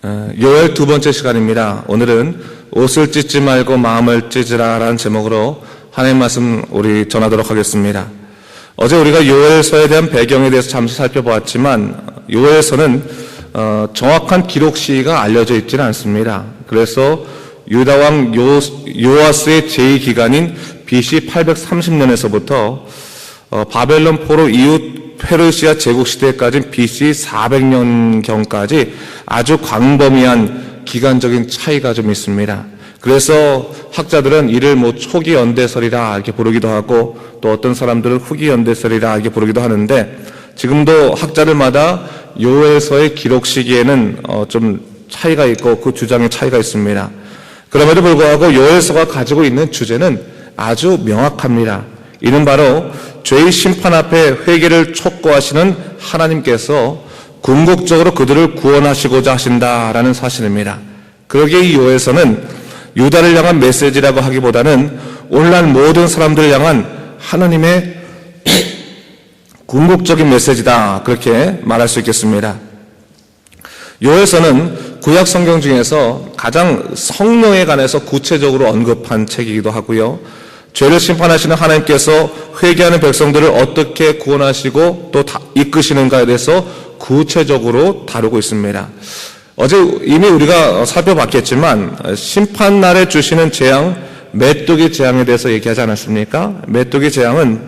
요엘 두 번째 시간입니다. 오늘은 옷을 찢지 말고 마음을 찢으라 라는 제목으로 하나님 말씀 우리 전하도록 하겠습니다. 어제 우리가 요엘서에 대한 배경에 대해서 잠시 살펴보았지만 요엘서는 정확한 기록 시기가 알려져 있지는 않습니다. 그래서 유다왕 요아스의 제2기간인 BC 830년에서부터 바벨론 포로 이후 페르시아 제국 시대까지 BC 400년경까지 아주 광범위한 기간적인 차이가 좀 있습니다. 그래서 학자들은 이를 초기 연대설이라 이렇게 부르기도 하고 또 어떤 사람들은 후기 연대설이라 이렇게 부르기도 하는데 지금도 학자들마다 요엘서의 기록 시기에는 좀 차이가 있고 그 주장에 차이가 있습니다. 그럼에도 불구하고 요엘서가 가지고 있는 주제는 아주 명확합니다. 이는 바로 죄의 심판 앞에 회개를 촉구하시는 하나님께서 궁극적으로 그들을 구원하시고자 하신다라는 사실입니다. 그러기에 이 요엘서는 유다를 향한 메시지라고 하기보다는 오늘날 모든 사람들을 향한 하나님의 궁극적인 메시지다, 그렇게 말할 수 있겠습니다. 요엘서는 구약 성경 중에서 가장 성령에 관해서 구체적으로 언급한 책이기도 하고요. 죄를 심판하시는 하나님께서 회개하는 백성들을 어떻게 구원하시고 또 이끄시는가에 대해서 구체적으로 다루고 있습니다. 어제 이미 우리가 살펴봤겠지만 심판날에 주시는 재앙, 메뚜기 재앙에 대해서 얘기하지 않았습니까? 메뚜기 재앙은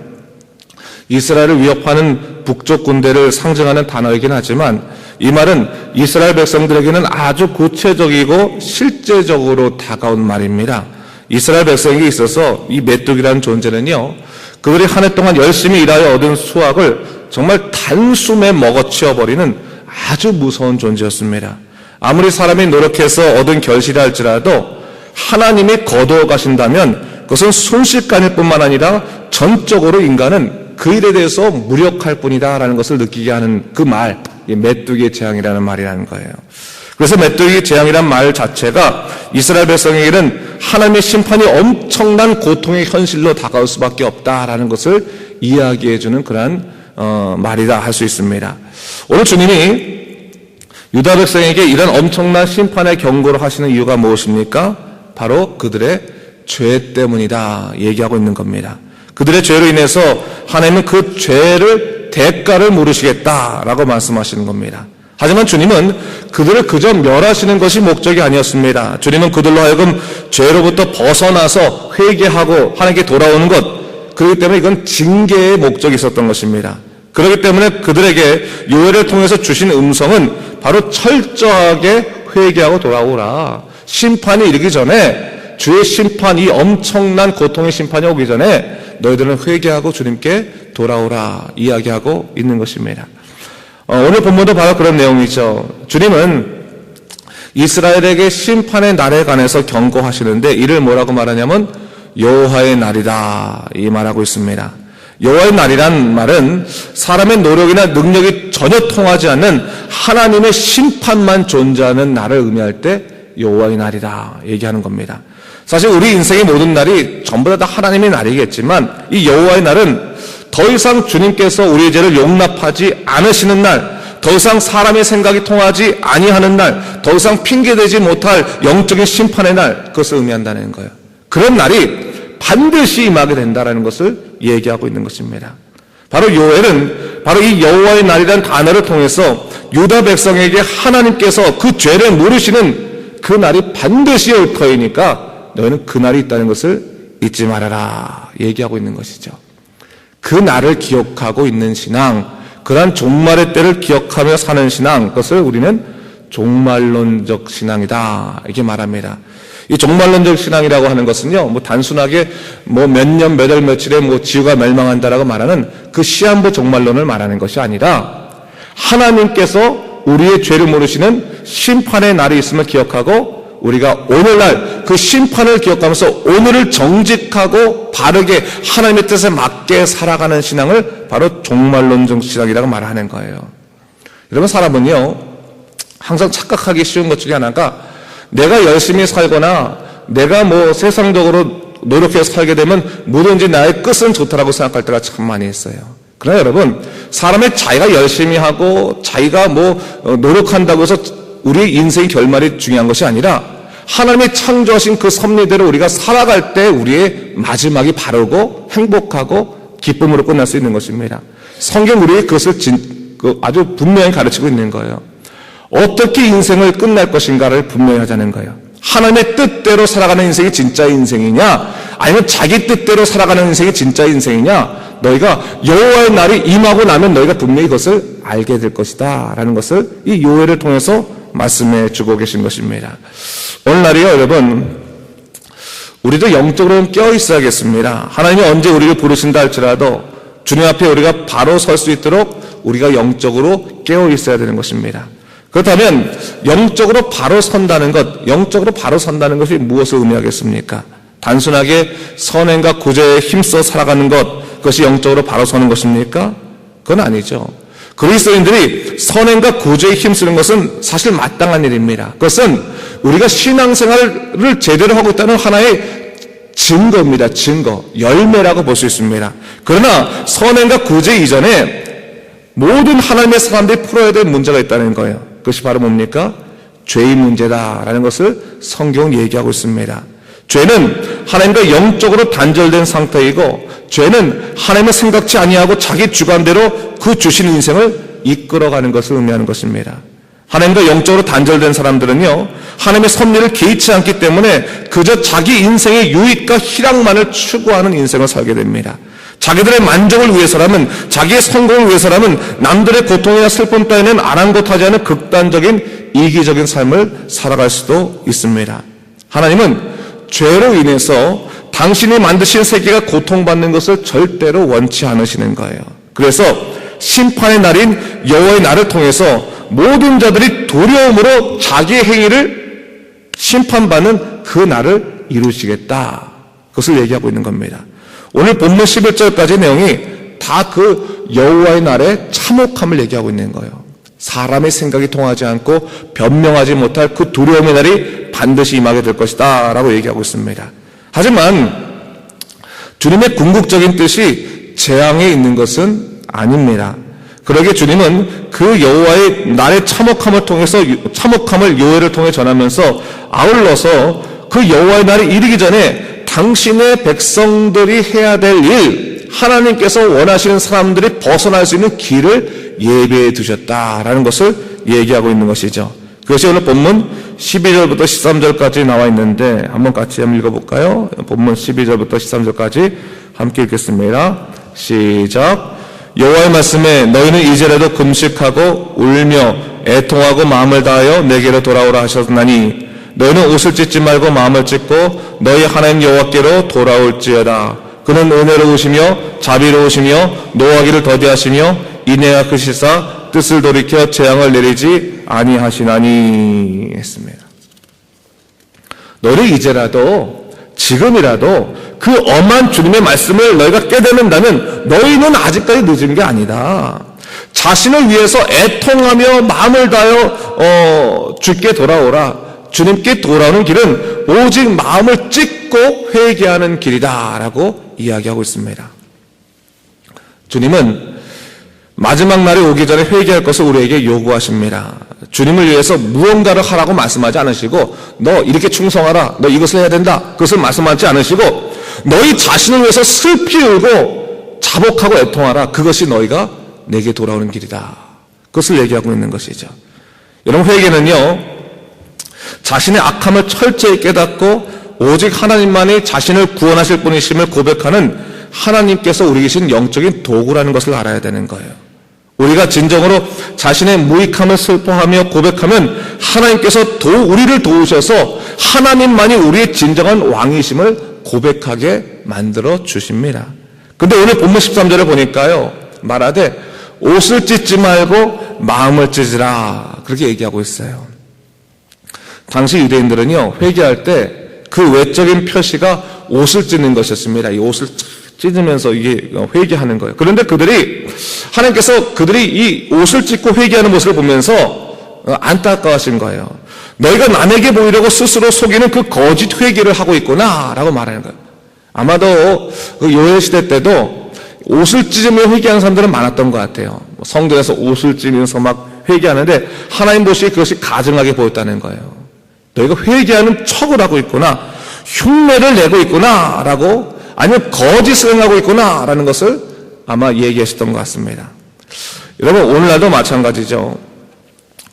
이스라엘을 위협하는 북쪽 군대를 상징하는 단어이긴 하지만 이 말은 이스라엘 백성들에게는 아주 구체적이고 실제적으로 다가온 말입니다. 이스라엘 백성에게 있어서 이 메뚜기라는 존재는요, 그들이 한 해 동안 열심히 일하여 얻은 수확을 정말 단숨에 먹어치워버리는 아주 무서운 존재였습니다. 아무리 사람이 노력해서 얻은 결실이 할지라도 하나님이 거두어 가신다면 그것은 순식간일 뿐만 아니라 전적으로 인간은 그 일에 대해서 무력할 뿐이다라는 것을 느끼게 하는 그 말, 메뚜기의 재앙이라는 말이라는 거예요. 그래서 메뚜기 재앙이란 말 자체가 이스라엘 백성에게는 하나님의 심판이 엄청난 고통의 현실로 다가올 수밖에 없다라는 것을 이야기해주는 그러한 말이다 할 수 있습니다. 오늘 주님이 유다 백성에게 이런 엄청난 심판의 경고를 하시는 이유가 무엇입니까? 바로 그들의 죄 때문이다 얘기하고 있는 겁니다. 그들의 죄로 인해서 하나님은 그 죄를 대가를 물으시겠다라고 말씀하시는 겁니다. 하지만 주님은 그들을 그저 멸하시는 것이 목적이 아니었습니다. 주님은 그들로 하여금 죄로부터 벗어나서 회개하고 하나님께 돌아오는 것, 그렇기 때문에 이건 징계의 목적이 있었던 것입니다. 그렇기 때문에 그들에게 요엘을 통해서 주신 음성은 바로 철저하게 회개하고 돌아오라. 심판이 이르기 전에, 주의 심판, 이 엄청난 고통의 심판이 오기 전에 너희들은 회개하고 주님께 돌아오라 이야기하고 있는 것입니다. 오늘 본문도 바로 그런 내용이죠. 주님은 이스라엘에게 심판의 날에 관해서 경고하시는데 이를 뭐라고 말하냐면 여호와의 날이다 이 말하고 있습니다. 여호와의 날이란 말은 사람의 노력이나 능력이 전혀 통하지 않는 하나님의 심판만 존재하는 날을 의미할 때 여호와의 날이다 얘기하는 겁니다. 사실 우리 인생의 모든 날이 전부 다 하나님의 날이겠지만 이 여호와의 날은 더 이상 주님께서 우리의 죄를 용납하지 않으시는 날, 더 이상 사람의 생각이 통하지 아니하는 날, 더 이상 핑계대지 못할 영적인 심판의 날, 그것을 의미한다는 거예요. 그런 날이 반드시 임하게 된다는 것을 얘기하고 있는 것입니다. 바로 요엘은 바로 이 여호와의 날이라는 단어를 통해서 유다 백성에게 하나님께서 그 죄를 물으시는 그 날이 반드시 올 터이니까 너희는 그 날이 있다는 것을 잊지 말아라 얘기하고 있는 것이죠. 그 날을 기억하고 있는 신앙, 그러한 종말의 때를 기억하며 사는 신앙, 그것을 우리는 종말론적 신앙이다 이렇게 말합니다. 이 종말론적 신앙이라고 하는 것은요, 단순하게 몇 년, 몇 월, 며칠에 지구가 멸망한다라고 말하는 그 시한부 종말론을 말하는 것이 아니라 하나님께서 우리의 죄를 물으시는 심판의 날이 있음을 기억하고 우리가 오늘날 그 심판을 기억하면서 오늘을 정직하고 바르게 하나님의 뜻에 맞게 살아가는 신앙을 바로 종말론적 신앙이라고 말하는 거예요. 여러분, 사람은요 항상 착각하기 쉬운 것 중에 하나가 내가 열심히 살거나 내가 세상적으로 노력해서 살게 되면 뭐든지 나의 끝은 좋다라고 생각할 때가 참 많이 있어요. 그러나 여러분, 사람의 자기가 열심히 하고 자기가 노력한다고 해서 우리의 인생의 결말이 중요한 것이 아니라 하나님이 창조하신 그 섭리대로 우리가 살아갈 때 우리의 마지막이 바르고 행복하고 기쁨으로 끝날 수 있는 것입니다. 성경 우리에게 그것을 아주 분명히 가르치고 있는 거예요. 어떻게 인생을 끝날 것인가를 분명히 하자는 거예요. 하나님의 뜻대로 살아가는 인생이 진짜 인생이냐, 아니면 자기 뜻대로 살아가는 인생이 진짜 인생이냐, 너희가 여호와의 날이 임하고 나면 너희가 분명히 그것을 알게 될 것이다 라는 것을 이 요엘을 통해서 말씀해 주고 계신 것입니다. 오늘날이요, 여러분, 우리도 영적으로는 깨어 있어야겠습니다. 하나님이 언제 우리를 부르신다 할지라도 주님 앞에 우리가 바로 설 수 있도록 우리가 영적으로 깨어 있어야 되는 것입니다. 그렇다면 영적으로 바로 선다는 것이 무엇을 의미하겠습니까? 단순하게 선행과 구제에 힘써 살아가는 것, 그것이 영적으로 바로 서는 것입니까? 그건 아니죠. 그리스도인들이 선행과 구제에 힘쓰는 것은 사실 마땅한 일입니다. 그것은 우리가 신앙생활을 제대로 하고 있다는 하나의 증거입니다. 증거, 열매라고 볼 수 있습니다. 그러나 선행과 구제 이전에 모든 하나님의 사람들이 풀어야 될 문제가 있다는 거예요. 그것이 바로 뭡니까? 죄의 문제다라는 것을 성경은 얘기하고 있습니다. 죄는 하나님과 영적으로 단절된 상태이고, 죄는 하나님을 생각지 아니하고 자기 주관대로 그 주신 인생을 이끌어가는 것을 의미하는 것입니다. 하나님과 영적으로 단절된 사람들은요, 하나님의 섭리를 개의치 않기 때문에 그저 자기 인생의 유익과 희락만을 추구하는 인생을 살게 됩니다. 자기들의 만족을 위해서라면, 자기의 성공을 위해서라면 남들의 고통이나 슬픔 따위는 아랑곳하지 않은 극단적인 이기적인 삶을 살아갈 수도 있습니다. 하나님은 죄로 인해서 당신이 만드신 세계가 고통받는 것을 절대로 원치 않으시는 거예요. 그래서 심판의 날인 여호와의 날을 통해서 모든 자들이 두려움으로 자기의 행위를 심판받는 그 날을 이루시겠다, 그것을 얘기하고 있는 겁니다. 오늘 본문 11절까지 내용이 다 그 여호와의 날의 참혹함을 얘기하고 있는 거예요. 사람의 생각이 통하지 않고 변명하지 못할 그 두려움의 날이 반드시 임하게 될 것이다 라고 얘기하고 있습니다. 하지만 주님의 궁극적인 뜻이 재앙에 있는 것은 아닙니다. 그러기에 주님은 그 여호와의 날의 참혹함을 요엘을 통해 전하면서 아울러서 그 여호와의 날이 이르기 전에 당신의 백성들이 해야 될 일, 하나님께서 원하시는 사람들이 벗어날 수 있는 길을 예비해 두셨다라는 것을 얘기하고 있는 것이죠. 그것이 오늘 본문 12절부터 13절까지 나와 있는데 한번 같이 한번 읽어볼까요? 본문 12절부터 13절까지 함께 읽겠습니다. 시작. 여호와의 말씀에 너희는 이제라도 금식하고 울며 애통하고 마음을 다하여 내게로 돌아오라 하셨나니 너희는 옷을 찢지 말고 마음을 찢고 너희 하나님 여호와께로 돌아올지어다. 그는 은혜로우시며 자비로우시며 노하기를 더디하시며 인내가 크시사 뜻을 돌이켜 재앙을 내리지 아니하시나니 했습니다. 너희 이제라도, 지금이라도 그 엄한 주님의 말씀을 너희가 깨닫는다면 너희는 아직까지 늦은 게 아니다. 자신을 위해서 애통하며 마음을 다하여 주께 돌아오라. 주님께 돌아오는 길은 오직 마음을 찢고 회개하는 길이다 라고 이야기하고 있습니다. 주님은 마지막 날이 오기 전에 회개할 것을 우리에게 요구하십니다. 주님을 위해서 무언가를 하라고 말씀하지 않으시고 너 이렇게 충성하라, 너 이것을 해야 된다, 그것을 말씀하지 않으시고 너희 자신을 위해서 슬피 울고 자복하고 애통하라, 그것이 너희가 내게 돌아오는 길이다, 그것을 얘기하고 있는 것이죠. 여러분, 회개는요, 자신의 악함을 철저히 깨닫고 오직 하나님만이 자신을 구원하실 분이심을 고백하는 하나님께서 우리 계신 영적인 도구라는 것을 알아야 되는 거예요. 우리가 진정으로 자신의 무익함을 슬퍼하며 고백하면 하나님께서 우리를 도우셔서 하나님만이 우리의 진정한 왕이심을 고백하게 만들어 주십니다. 근데 오늘 본문 13절에 보니까요, 말하되 옷을 찢지 말고 마음을 찢으라, 그렇게 얘기하고 있어요. 당시 유대인들은요, 회개할 때 그 외적인 표시가 옷을 찢는 것이었습니다. 이 옷을 찢으면서 이게 회개하는 거예요. 그런데 하나님께서 그들이 이 옷을 찢고 회개하는 모습을 보면서 안타까워하신 거예요. 너희가 남에게 보이려고 스스로 속이는 그 거짓 회개를 하고 있구나 라고 말하는 거예요. 아마도 그 요엘 시대 때도 옷을 찢으며 회개하는 사람들은 많았던 것 같아요. 성전에서 옷을 찢으면서 막 회개하는데 하나님 보시기에 그것이 가증하게 보였다는 거예요. 너희가 회개하는 척을 하고 있구나, 흉내를 내고 있구나 라고, 아니면 거짓을 행하고 있구나 라는 것을 아마 얘기하셨던 것 같습니다. 여러분, 오늘날도 마찬가지죠.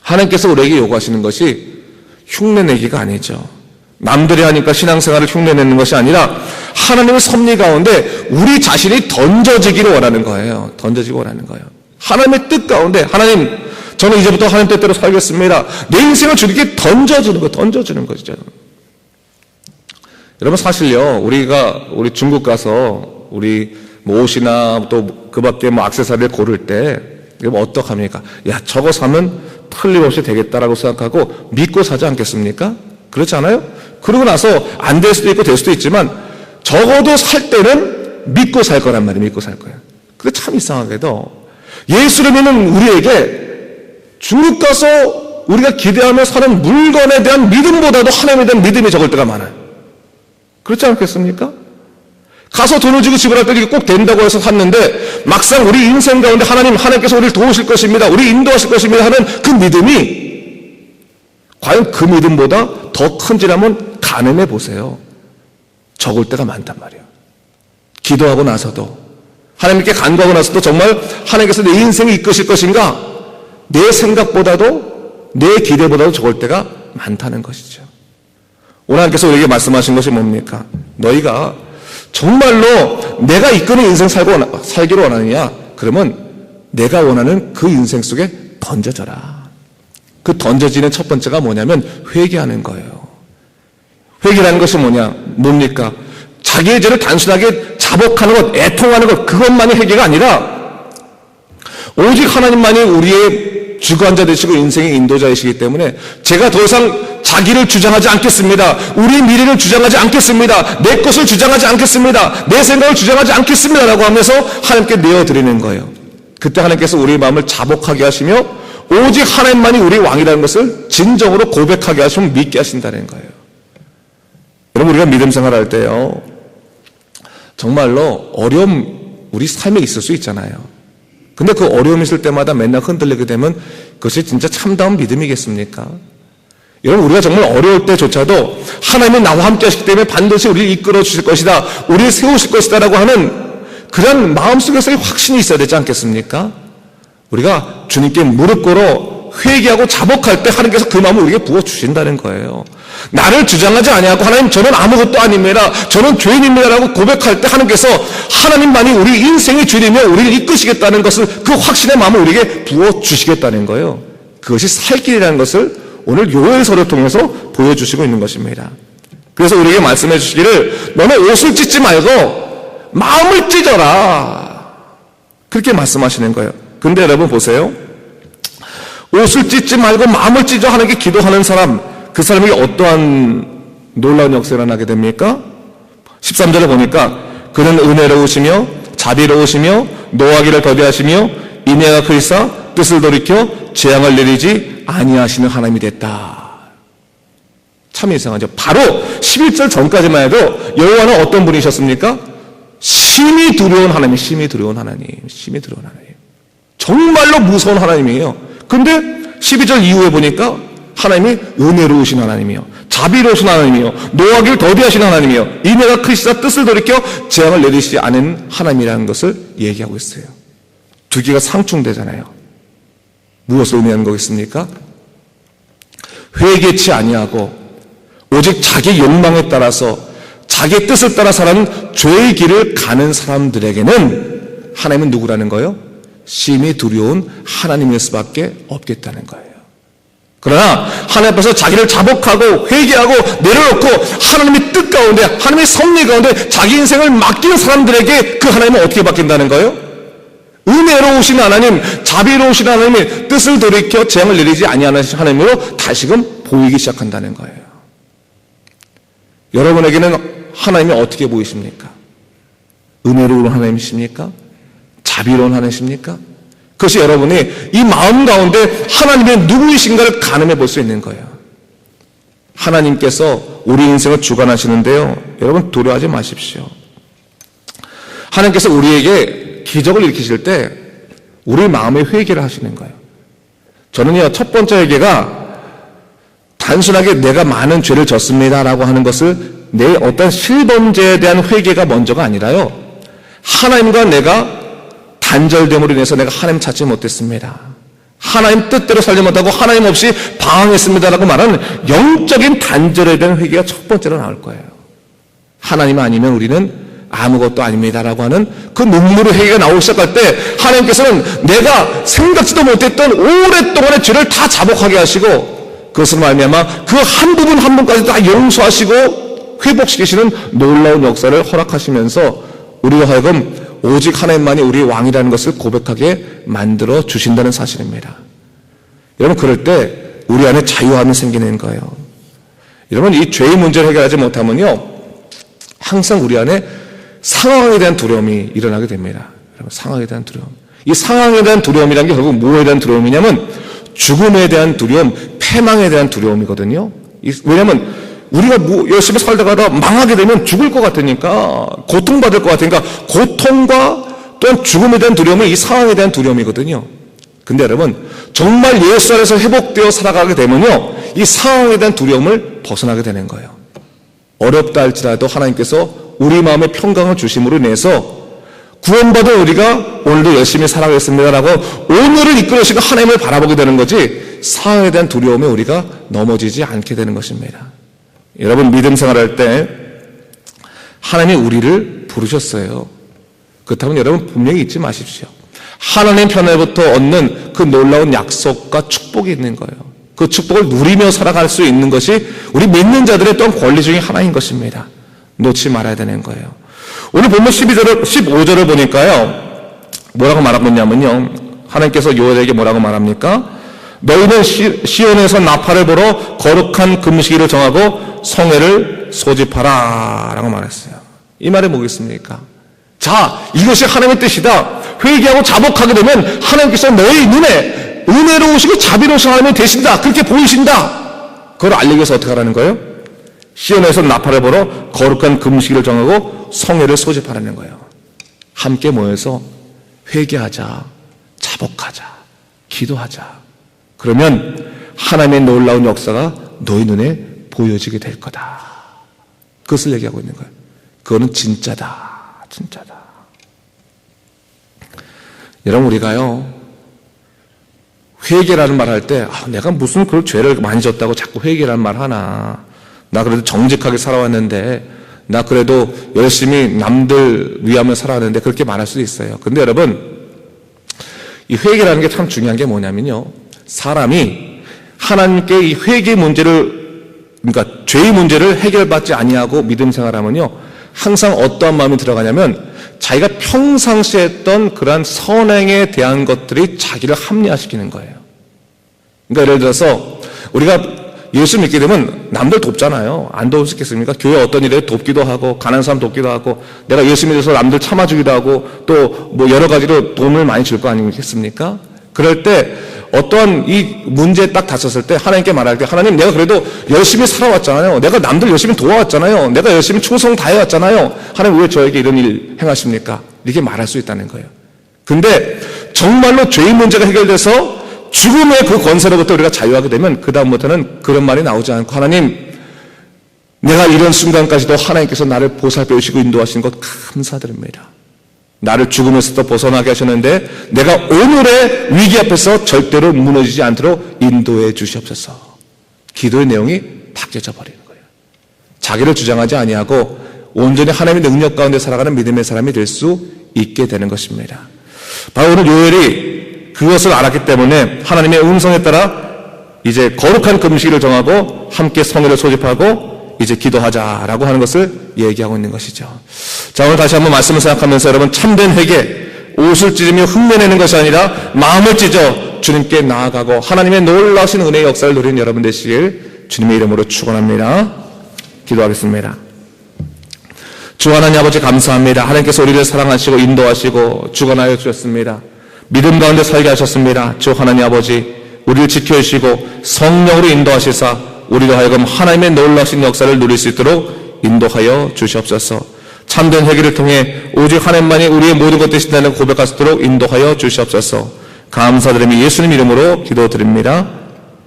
하나님께서 우리에게 요구하시는 것이 흉내내기가 아니죠. 남들이 하니까 신앙생활을 흉내내는 것이 아니라 하나님의 섭리 가운데 우리 자신이 던져지기를 원하는 거예요. 던져지기 원하는 거예요. 하나님의 뜻 가운데, 하나님, 저는 이제부터 하나님 뜻대로 살겠습니다. 내 인생을 주님께 던져주는 거죠. 여러분, 사실요, 우리 중국 가서 우리 옷이나 또 그 밖에 액세서리를 고를 때 어떻게 합니까? 야, 저거 사면 틀림없이 되겠다라고 생각하고 믿고 사지 않겠습니까? 그렇지 않아요? 그러고 나서 안 될 수도 있고 될 수도 있지만 적어도 살 때는 믿고 살 거란 말이에요. 믿고 살 거예요. 근데 참 이상하게도 예수를 믿는 우리에게 중국 가서 우리가 기대하며 사는 물건에 대한 믿음보다도 하나님에 대한 믿음이 적을 때가 많아요. 그렇지 않겠습니까? 가서 돈을 주고 지불할 때 이게 꼭 된다고 해서 샀는데 막상 우리 인생 가운데 하나님께서 우리를 도우실 것입니다, 우리 인도하실 것입니다 하는 그 믿음이 과연 그 믿음보다 더 큰지라면 가늠해 보세요. 적을 때가 많단 말이에요. 기도하고 나서도, 하나님께 간구하고 나서도 정말 하나님께서 내 인생을 이끄실 것인가, 내 생각보다도 내 기대보다도 적을 때가 많다는 것이죠. 오늘 하나님께서 우리에게 말씀하신 것이 뭡니까? 너희가 정말로 내가 이끄는 인생 살기를 원하느냐? 그러면 내가 원하는 그 인생 속에 던져져라. 그 던져지는 첫 번째가 뭐냐면 회개하는 거예요. 회개라는 것이 뭡니까? 자기의 죄를 단순하게 자복하는 것, 애통하는 것, 그것만이 회개가 아니라 오직 하나님만이 우리의 주관자 되시고 인생의 인도자이시기 때문에 제가 더 이상 자기를 주장하지 않겠습니다. 우리 미래를 주장하지 않겠습니다. 내 것을 주장하지 않겠습니다. 내 생각을 주장하지 않겠습니다 라고 하면서 하나님께 내어드리는 거예요. 그때 하나님께서 우리의 마음을 자복하게 하시며 오직 하나님만이 우리 왕이라는 것을 진정으로 고백하게 하시고 믿게 하신다는 거예요. 여러분, 우리가 믿음 생활할 때요, 정말로 어려움 우리 삶에 있을 수 있잖아요. 근데 그 어려움이 있을 때마다 맨날 흔들리게 되면 그것이 진짜 참다운 믿음이겠습니까? 여러분, 우리가 정말 어려울 때조차도 하나님이 나와 함께 하시기 때문에 반드시 우리를 이끌어 주실 것이다, 우리를 세우실 것이다 라고 하는 그런 마음속에서의 확신이 있어야 되지 않겠습니까? 우리가 주님께 무릎 꿇어 회개하고 자복할 때 하나님께서 그 마음을 우리에게 부어주신다는 거예요. 나를 주장하지 아니하고 하나님, 저는 아무것도 아닙니다, 저는 죄인입니다 라고 고백할 때 하나님께서 하나님만이 우리 인생의 주님이며 우리를 이끄시겠다는 것을, 그 확신의 마음을 우리에게 부어주시겠다는 거예요. 그것이 살 길이라는 것을 오늘 요엘서를 통해서 보여주시고 있는 것입니다. 그래서 우리에게 말씀해 주시기를 너는 옷을 찢지 말고 마음을 찢어라, 그렇게 말씀하시는 거예요. 근데 여러분 보세요. 옷을 찢지 말고 마음을 찢어 하나님께 기도하는 사람, 그 사람에게 어떠한 놀라운 역사가 일어나게 됩니까? 13절에 보니까 그는 은혜로우시며 자비로우시며 노하기를 더디하시며 인애가 크시사 뜻을 돌이켜 재앙을 내리지 아니하시는 하나님이 됐다. 참 이상하죠. 바로 11절 전까지만 해도 여호와는 어떤 분이셨습니까? 심히 두려운 하나님, 심히 두려운 하나님, 심히 두려운 하나님. 정말로 무서운 하나님이에요. 근데 12절 이후에 보니까 하나님이 은혜로우신 하나님이요, 자비로우신 하나님이요, 노하기를 더디하신 하나님이요, 인애가 크시사 뜻을 돌이켜 재앙을 내리시지 않은 하나님이라는 것을 얘기하고 있어요. 두 개가 상충되잖아요. 무엇을 의미하는 거겠습니까? 회개치 아니하고 오직 자기 욕망에 따라서 자기 뜻을 따라 사는 죄의 길을 가는 사람들에게는 하나님은 누구라는 거예요? 심히 두려운 하나님일 수밖에 없겠다는 거예요. 그러나 하나님 앞에서 자기를 자복하고 회개하고 내려놓고 하나님의 뜻 가운데, 하나님의 섭리 가운데 자기 인생을 맡기는 사람들에게 그 하나님은 어떻게 바뀐다는 거예요? 은혜로우신 하나님, 자비로우신 하나님의 뜻을 돌이켜 재앙을 내리지 아니하는 하나님으로 다시금 보이기 시작한다는 거예요. 여러분에게는 하나님이 어떻게 보이십니까? 은혜로운 하나님이십니까? 자비로운 하나님이십니까? 그것이 여러분이 이 마음 가운데 하나님의 누구이신가를 가늠해 볼 수 있는 거예요. 하나님께서 우리 인생을 주관하시는데요, 여러분 두려워하지 마십시오. 하나님께서 우리에게 기적을 일으키실 때 우리 마음의 회개를 하시는 거예요. 저는요, 첫 번째 회개가 단순하게 내가 많은 죄를 졌습니다라고 하는 것을 내 어떤 실범죄에 대한 회개가 먼저가 아니라요, 하나님과 내가 단절됨으로 인해서 내가 하나님 찾지 못했습니다. 하나님 뜻대로 살지 못하고 하나님 없이 방황했습니다라고 말하는 영적인 단절에 대한 회개가 첫 번째로 나올 거예요. 하나님 아니면 우리는 아무것도 아닙니다라고 하는 그 눈물의 회개가 나오기 시작할 때 하나님께서는 내가 생각지도 못했던 오랫동안의 죄를 다 자복하게 하시고 그것으로 말미암아 그 한 부분 한 부분까지 다 용서하시고 회복시키시는 놀라운 역사를 허락하시면서 우리로 하여금 오직 하나님만이 우리의 왕이라는 것을 고백하게 만들어 주신다는 사실입니다. 여러분, 그럴 때 우리 안에 자유함이 생기는 거예요. 여러분, 이 죄의 문제를 해결하지 못하면요, 항상 우리 안에 상황에 대한 두려움이 일어나게 됩니다. 여러분, 상황에 대한 두려움. 이 상황에 대한 두려움이라는 게 결국 뭐에 대한 두려움이냐면 죽음에 대한 두려움, 패망에 대한 두려움이거든요. 왜냐하면 우리가 열심히 살다가 망하게 되면 죽을 것 같으니까, 고통받을 것 같으니까, 고통과 또한 죽음에 대한 두려움은 이 상황에 대한 두려움이거든요. 근데 여러분, 정말 예수 안에서 회복되어 살아가게 되면요, 이 상황에 대한 두려움을 벗어나게 되는 거예요. 어렵다 할지라도 하나님께서 우리 마음에 평강을 주심으로 인해서 구원받은 우리가 오늘도 열심히 살아가겠습니다라고 오늘을 이끌으시고 하나님을 바라보게 되는 거지, 상황에 대한 두려움에 우리가 넘어지지 않게 되는 것입니다. 여러분, 믿음 생활할 때 하나님이 우리를 부르셨어요. 그렇다면 여러분 분명히 잊지 마십시오. 하나님 편에부터 얻는 그 놀라운 약속과 축복이 있는 거예요. 그 축복을 누리며 살아갈 수 있는 것이 우리 믿는 자들의 또한 권리 중에 하나인 것입니다. 놓지 말아야 되는 거예요. 오늘 보면 15절을 보니까요, 뭐라고 말하고 있냐면요, 하나님께서 요엘에게 뭐라고 말합니까? 너희는 시온에서 나팔을 불어 거룩한 금식일을 정하고 성회를 소집하라 라고 말했어요. 이 말이 뭐겠습니까? 자, 이것이 하나님의 뜻이다. 회개하고 자복하게 되면 하나님께서 너희 눈에 은혜로우시고 자비로우신 하나님이 되신다, 그렇게 보이신다. 그걸 알리기 위해서 어떻게 하라는 거예요? 시온에서 나팔을 불어 거룩한 금식일을 정하고 성회를 소집하라는 거예요. 함께 모여서 회개하자, 자복하자, 기도하자. 그러면 하나님의 놀라운 역사가 너희 눈에 보여지게 될 거다. 그것을 얘기하고 있는 거예요. 그거는 진짜다. 진짜다. 여러분, 우리가요, 회개라는 말 할 때, 내가 무슨 그런 죄를 많이 졌다고 자꾸 회개라는 말 하나. 나 그래도 정직하게 살아왔는데, 나 그래도 열심히 남들 위하며 살아왔는데, 그렇게 말할 수도 있어요. 근데 여러분, 이 회개라는 게 참 중요한 게 뭐냐면요, 사람이 하나님께 이 회개 문제를, 그러니까 죄의 문제를 해결받지 아니하고 믿음 생활하면요, 항상 어떠한 마음이 들어가냐면 자기가 평상시에 했던 그러한 선행에 대한 것들이 자기를 합리화시키는 거예요. 그러니까 예를 들어서 우리가 예수 믿게 되면 남들 돕잖아요. 안 도울 수 있겠습니까? 교회 어떤 일에 돕기도 하고, 가난한 사람 돕기도 하고, 내가 예수 믿어서 남들 참아주기도 하고, 또 뭐 여러 가지로 도움을 많이 줄 거 아니겠습니까? 그럴 때 어떠한 이 문제에 딱 닥쳤을 때 하나님께 말할 때, 하나님, 내가 그래도 열심히 살아왔잖아요. 내가 남들 열심히 도와왔잖아요. 내가 열심히 충성 다해왔잖아요. 하나님 왜 저에게 이런 일 행하십니까? 이렇게 말할 수 있다는 거예요. 근데 정말로 죄의 문제가 해결돼서 죽음의 그 권세로부터 우리가 자유하게 되면 그 다음부터는 그런 말이 나오지 않고, 하나님, 내가 이런 순간까지도 하나님께서 나를 보살펴 주시고 인도하시는 것 감사드립니다. 나를 죽음에서도 벗어나게 하셨는데 내가 오늘의 위기 앞에서 절대로 무너지지 않도록 인도해 주시옵소서. 기도의 내용이 바뀌어져 버리는 거예요. 자기를 주장하지 아니하고 온전히 하나님의 능력 가운데 살아가는 믿음의 사람이 될 수 있게 되는 것입니다. 바로 오늘 요엘이 그것을 알았기 때문에 하나님의 음성에 따라 이제 거룩한 금식일을 정하고 함께 성회를 소집하고 이제 기도하자라고 하는 것을 얘기하고 있는 것이죠. 자, 오늘 다시 한번 말씀을 생각하면서 여러분, 참된 회개, 옷을 찢으며 흉내내는 것이 아니라 마음을 찢어 주님께 나아가고 하나님의 놀라우신 은혜의 역사를 누리는 여러분 되시길 주님의 이름으로 축원합니다. 기도하겠습니다. 주 하나님 아버지, 감사합니다. 하나님께서 우리를 사랑하시고 인도하시고 주관하여 주셨습니다. 믿음 가운데 살게 하셨습니다. 주 하나님 아버지, 우리를 지켜주시고 성령으로 인도하시사 우리로 하여금 하나님의 놀라신 역사를 누릴 수 있도록 인도하여 주시옵소서. 참된 회개를 통해 오직 하나님만이 우리의 모든 것 되신다는 고백할 수 있도록 인도하여 주시옵소서. 감사드리며 예수님 이름으로 기도드립니다.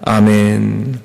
아멘.